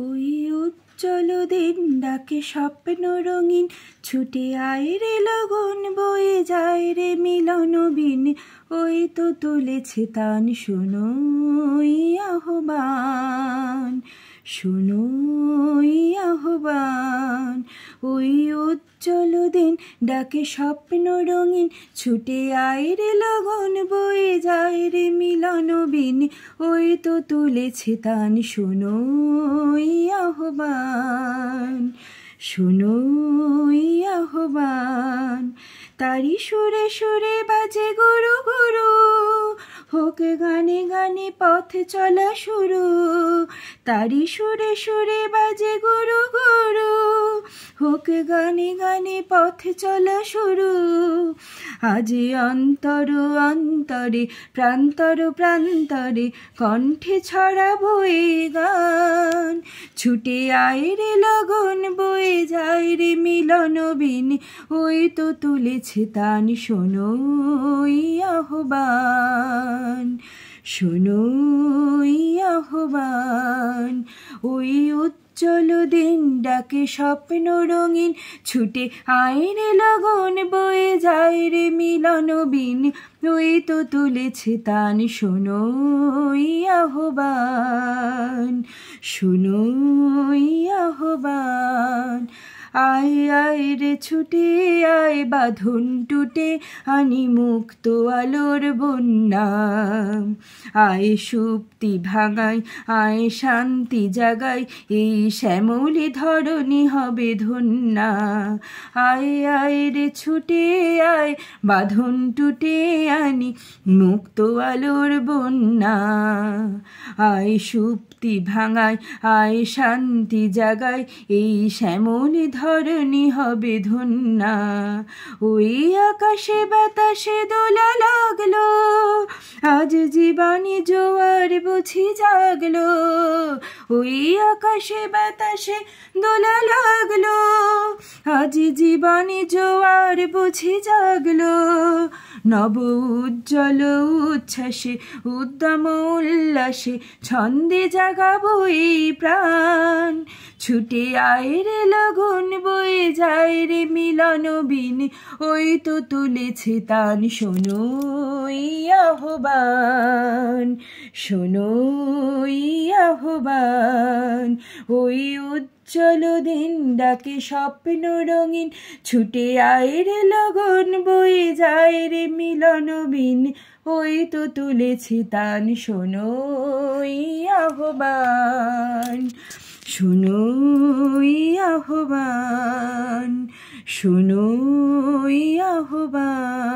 ওই উজ্জ্বল দিন ডাকে স্বপ্ন রঙিন, ছুটে আয় রে লগন বয়ে যায় রে মিলন বিন। ওই তো তুলেছে তান শোনো আহ্বান, শোনো আহ্বান। ওই উজ্জ্বল দিন ডাকে স্বপ্ন রঙিন, ছুটে আয় রে লগন বয়ে যায় রে মিলন বিন। ওই তো তুলেছে তান শোনো আহ্বান, শোনো আহ্বান। তারি সুরে সুরে বাজে গুরু গুরু, হোক গানে গানে পথ চলা শুরু। তারি সুরে সুরে বাজে গুরু গুরু, হোক গানে গানে পথ চলা শুরু। আজ অন্তর অন্তরে প্রান্তর প্রান্তরে কণ্ঠে ছড়াবো এই গান। ছুটে আয় রে লগন বয়ে যায় রে মিলন বিন। ওই তো তুলেছে তান শোনো আহ্বান, শোনো আহ্বান। ওই উজ্জ্বল দিন ডাকে স্বপ্ন রঙিন, ছুটে আয় রে লগন বয়ে যায় রে মিলন বিন। ওই তো তুলেছে তান শোনো আহ্বান, শোনো আহ্বান। আয় আয় রে ছুটে আয় বাঁধন টুটে আনি মুক্ত আলোর বন্যা। আয় সুপ্তি ভাঙাই আয় শান্তি জাগাই, এই শ্যামলী ধরণী হবে ধন্যা। আয় আয় রে ছুটে আয় বাঁধন টুটে আনি মুক্ত আলোর বন্যা। আয় সুপ্তি ভাঙাই আয় শান্তি জাগাই, এই শ্যামলী ধরণী হবে ধন্যা। ওই আকাশে বাতাসে দোলা লাগলো, আজ জীবনী জোয়ার বুঝি জাগলো। ওই আকাশে বাতাসে দোলা লাগলো, আজ জীবনী জোয়ার বুঝি জাগলো। নব উজ্জ্বল উচ্ছ্বাসে উদ্যম উল্লাসে ছন্দে জাগাবো এই প্রাণ। ছুটে আয় রে লগন বয়ে যায় রে মিলন বিন। ওই তো তুলেছে তান শোনো আহ্বান, শোনো আহ্বান। ওই উজ্জ্বল দিন ডাকে স্বপ্ন রঙিন, ছুটে আয় রে লগন বয়ে যায় রে মিলন বিন। ওই তো তুলেছে তান শোনো আহ্বান, শোনো আহ্বান, শোনো আহ্বান।